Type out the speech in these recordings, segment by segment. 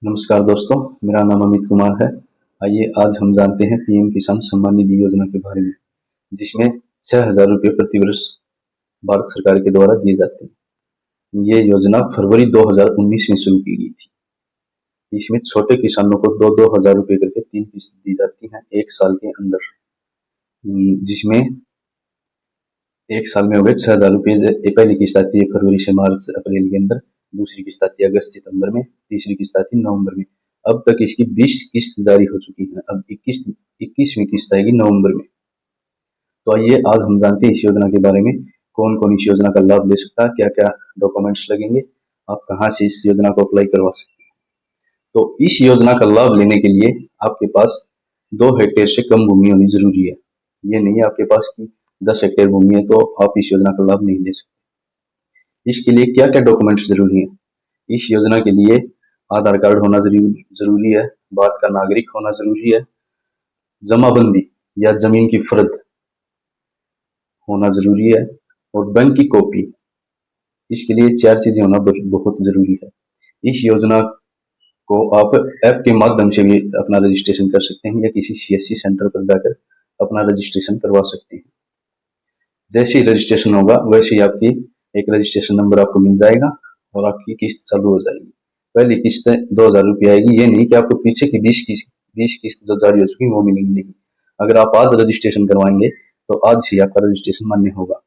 नमस्कार दोस्तों, मेरा नाम अमित कुमार है। आइए आज हम जानते हैं पीएम किसान सम्मान निधि योजना के बारे में, जिसमें 6,000 रुपये प्रति वर्ष भारत सरकार के द्वारा दिए जाते हैं। ये योजना फरवरी 2019 में शुरू की गई थी। इसमें छोटे किसानों को 2-2 हज़ार रुपये करके 3 किस्त दी जाती हैं एक साल के अंदर, जिसमें एक साल में हो गए 6,000 रुपये। पहली किस्त आती है फरवरी से मार्च अप्रैल के अंदर, दूसरी किस्त आती है अगस्त सितंबर में, तीसरी किस्त आती है नवंबर में। अब तक इसकी 20 किस्त जारी हो चुकी है। अब 21वीं किस्त आएगी नवंबर में। तो आइए आज हम जानते हैं इस योजना के बारे में, कौन कौन इस योजना का लाभ ले सकता है, क्या क्या डॉक्यूमेंट्स लगेंगे, आप कहाँ से इस योजना को अप्लाई करवा सकते हैं। तो इस योजना का लाभ लेने के लिए आपके पास 2 हेक्टेयर से कम भूमि होनी जरूरी है। ये नहीं है आपके पास की 10 हेक्टेयर भूमि है तो आप इस योजना का लाभ नहीं ले सकते। इसके लिए क्या क्या डॉक्यूमेंट्स जरूरी है? इस योजना के लिए आधार कार्ड होना जरूरी है, भारत का नागरिक होना जरूरी है, जमाबंदी या जमीन की फर्द होना जरूरी है, और बैंक की कॉपी। इसके लिए 4 चीजें होना बहुत जरूरी है। इस योजना को आप ऐप के माध्यम से भी अपना रजिस्ट्रेशन कर सकते हैं या किसी सीएससी सेंटर पर जाकर अपना रजिस्ट्रेशन करवा सकते हैं। जैसे ही रजिस्ट्रेशन होगा वैसे ही आपकी एक रजिस्ट्रेशन नंबर आपको मिल जाएगा और आपकी किस्त चालू हो जाएगी। पहली किस्त 2,000 रुपये आएगी। ये नहीं कि आपको पीछे की 20 किस्त जो जारी हो चुकी वो मिलेंगी, नहीं। अगर आप आज रजिस्ट्रेशन करवाएंगे तो आज ही आपका रजिस्ट्रेशन मान्य होगा।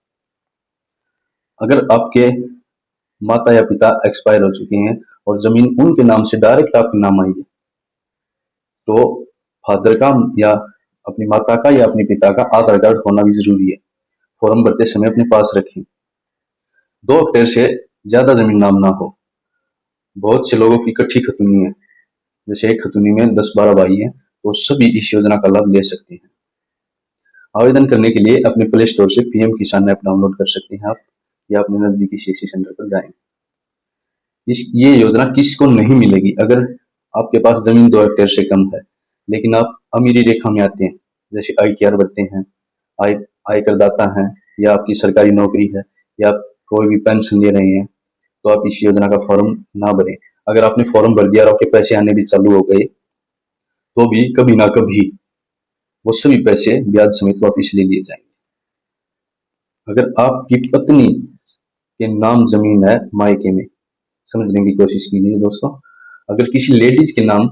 अगर आपके माता या पिता एक्सपायर हो चुके हैं और जमीन उनके नाम से डायरेक्ट आपके नाम आई है, तो फादर का या अपनी माता का या अपने पिता का आधार कार्ड होना भी जरूरी है। फॉर्म भरते समय अपने पास रखें। 2 हेक्टेयर से ज्यादा जमीन नाम ना हो। बहुत से लोगों की इकट्ठी खतौनी है, जैसे एक खतौनी में 10-12 भाई हैं, तो सभी इस योजना का लाभ ले सकते हैं। आवेदन करने के लिए अपने प्ले स्टोर से पीएम किसान ऐप डाउनलोड कर सकते हैं आप, या अपने नजदीकी सीएससी सेंटर पर जाएं। ये योजना किसको नहीं मिलेगी? अगर आपके पास जमीन 2 हेक्टेयर से कम है लेकिन आप अमीरी रेखा में आते हैं, जैसे ITR भरते हैं, आय आयकरदाता हैं, या आपकी सरकारी नौकरी है, या आप कोई भी पेंशन ले रहे हैं, तो आप इस योजना का फॉर्म ना भरें। अगर आपने फॉर्म भर दिया और आपके पैसे आने भी चालू हो गए तो भी कभी ना कभी वो सभी पैसे ब्याज समेत वापिस ले लिए जाएंगे। अगर आपकी पत्नी के नाम जमीन है मायके में, समझने की कोशिश कीजिए दोस्तों। अगर किसी लेडीज के नाम,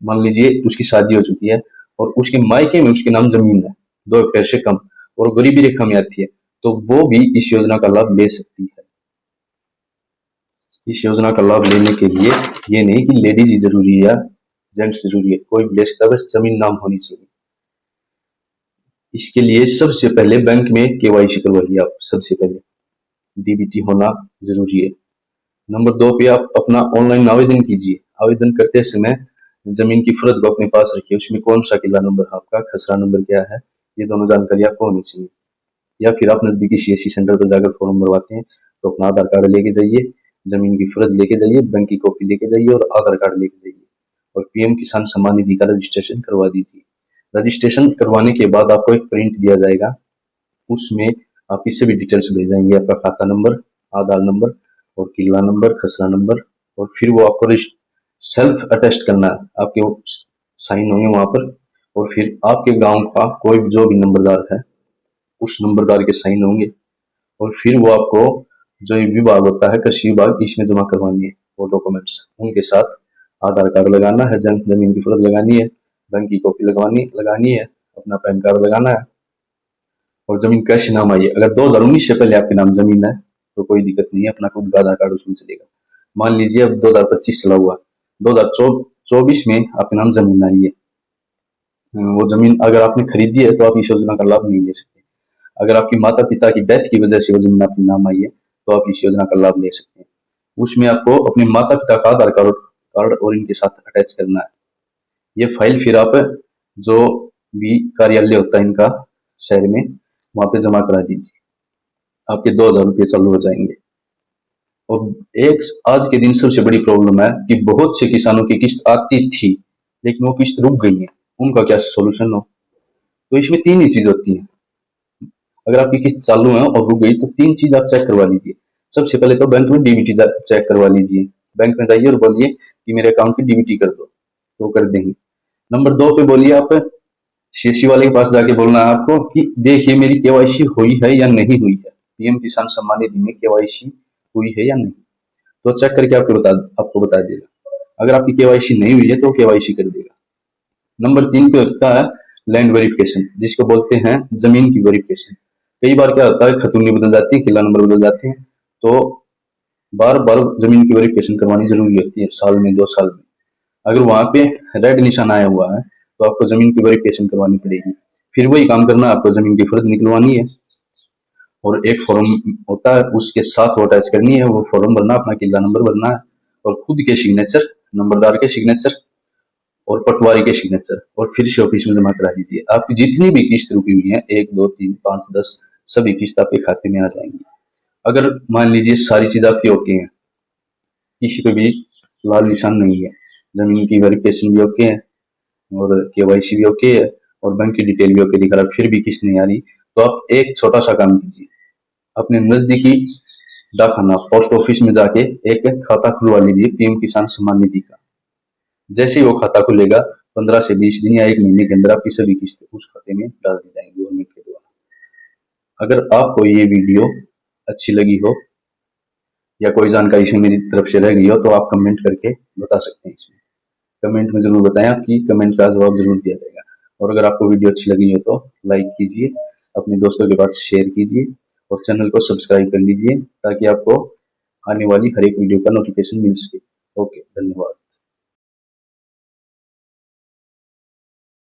मान लीजिए उसकी शादी हो चुकी है और उसके मायके में उसके नाम जमीन है 2 हेक्टेयर से कम और गरीबी रेखा में आती है, तो वो भी इस योजना का लाभ ले सकती है। इस योजना का लाभ लेने के लिए ये नहीं कि लेडीज ही जरूरी है या जेंट्स जरूरी है, कोई भी ले सकता है, बस जमीन नाम होनी चाहिए। इसके लिए सबसे पहले बैंक में KYC करवाइए आप। सबसे पहले DBT होना जरूरी है। नंबर 2 पे आप अपना ऑनलाइन आवेदन कीजिए। आवेदन करते समय जमीन की फर्द को अपने पास रखिए। उसमें कौन सा किला नंबर है आपका, खसरा नंबर क्या है, ये दोनों जानकारी आपको होनी चाहिए। या फिर आप नजदीकी सीएससी सेंटर पर जाकर फॉर्म भरवाते हैं तो अपना आधार कार्ड लेके जाइए, जमीन की फर्द लेके जाइए, बैंक की कॉपी लेके जाइए और आधार कार्ड लेके जाइए, और पीएम किसान सम्मान निधि का रजिस्ट्रेशन करवा दीजिए। रजिस्ट्रेशन करवाने के बाद आपको एक प्रिंट दिया जाएगा, उसमें आपकी सभी डिटेल्स भेज जाएंगे, आपका खाता नंबर, आधार नंबर और किला नंबर, खसरा नंबर, और फिर वो आपको सेल्फ अटेस्ट करना है, आपके साइन होंगे वहां पर, और फिर आपके गांव का कोई जो भी नंबरदार है उस नंबरदार के साइन होंगे, और फिर वो आपको जो विभाग होता है कृषि विभाग, इसमें जमा करवानी है वो डॉक्यूमेंट्स। उनके साथ आधार कार्ड लगाना है, जमीन की फर्द लगानी है, बैंक की कॉपी लगानी है, अपना पैन कार्ड लगाना है, और जमीन कैसे नाम आई है। अगर 2019 से पहले आपके नाम जमीन है तो कोई दिक्कत नहीं है, अपना खुद का आधार कार्ड उसमें चलेगा। मान लीजिए अब 2025 चला हुआ, 2024 में आपके नाम जमीन आई है, वो जमीन अगर आपने खरीदी है तो आप इस योजना का लाभ नहीं ले सकते। अगर आपकी माता पिता की डेथ की वजह से वो जमीन आपके नाम आई है तो आप इस योजना का लाभ ले सकते हैं। उसमें आपको अपने माता पिता का आधार कार्ड और इनके साथ अटैच करना है। ये फाइल फिर आप जो भी कार्यालय होता है इनका शहर में, वहां पे जमा करा दीजिए। आपके 2,000 रुपये चालू हो जाएंगे। और एक आज के दिन सबसे बड़ी प्रॉब्लम है कि बहुत से किसानों की किस्त आती थी लेकिन वो किस्त रुक गई है, उनका क्या सोल्यूशन हो? तो इसमें 3 ही चीज होती है। अगर आपकी किस्त चालू है और रुक गई तो 3 चीज आप चेक करवा लीजिए। सबसे पहले तो बैंक में DBT चेक करवा लीजिए। बैंक में जाइए और बोलिए कि मेरे अकाउंट की डीबीटी कर दो, तो कर देंगे। नंबर 2 पे बोलिए आप सीएससी वाले के पास जाके बोलना है आपको कि देखिए मेरी केवाईसी हुई है या नहीं हुई है, पीएम किसान सम्मान निधि में केवाईसी हुई है या नहीं, तो चेक करके आपको बता देगा। अगर आपकी केवाईसी नहीं हुई है तो केवाईसी कर देगा। नंबर 3 पे होता है लैंड वेरिफिकेशन, जिसको बोलते हैं जमीन की वेरिफिकेशन। कई बार क्या होता है, खतौनी बदल जाती है, किला नंबर बदल जाते हैं, तो बार बार जमीन की वेरिफिकेशन करवानी जरूरी होती है, साल में 2 साल में। अगर वहां पे रेड निशान आया हुआ है तो आपको जमीन की वेरिफिकेशन करवानी पड़ेगी। फिर वही काम करना, आपको जमीन की फर्द निकलवानी है और एक फॉर्म होता है उसके साथ वो अटैच करनी है, वो फॉर्म भरना, अपना किला नंबर भरना है और खुद के सिग्नेचर, नंबरदार के सिग्नेचर और पटवारी के सिग्नेचर, और फिर से ऑफिस में जमा करा दीजिए। आपकी जितनी भी किस्त रुकी हुई है, 1, 2, 3, 5, 10, सभी किस्त आपके खाते में आ जाएंगी। अगर मान लीजिए सारी चीज आपकी ओके है, किसी पे भी लाल निशान नहीं है, जमीन की वेरिफिकेशन भी ओके है और केवाईसी भी ओके है और बैंक की डिटेल भी ओके दिखा रहा है, फिर भी किस्त नहीं आ रही, तो आप एक छोटा सा काम कीजिए, अपने नजदीकी डाकखाना पोस्ट ऑफिस में जाके एक खाता खुलवा लीजिए पीएम किसान सम्मान निधि का। जैसे ही वो खाता खुलेगा 15 से 20 दिन या 1 महीने के अंदर आपकी सभी किस्तें उस खाते में डाल दी जाएंगी गवर्नमेंट के द्वारा। अगर आपको ये वीडियो अच्छी लगी हो या कोई जानकारी से मेरी तरफ से रह गई हो तो आप कमेंट करके बता सकते हैं। इसमें कमेंट में जरूर बताएं, आपकी कमेंट का जवाब जरूर दिया जाएगा। और अगर आपको वीडियो अच्छी लगी हो तो लाइक कीजिए, अपने दोस्तों के पास शेयर कीजिए और चैनल को सब्सक्राइब कर लीजिए ताकि आपको आने वाली हर एक वीडियो का नोटिफिकेशन मिल सके। ओके, धन्यवाद।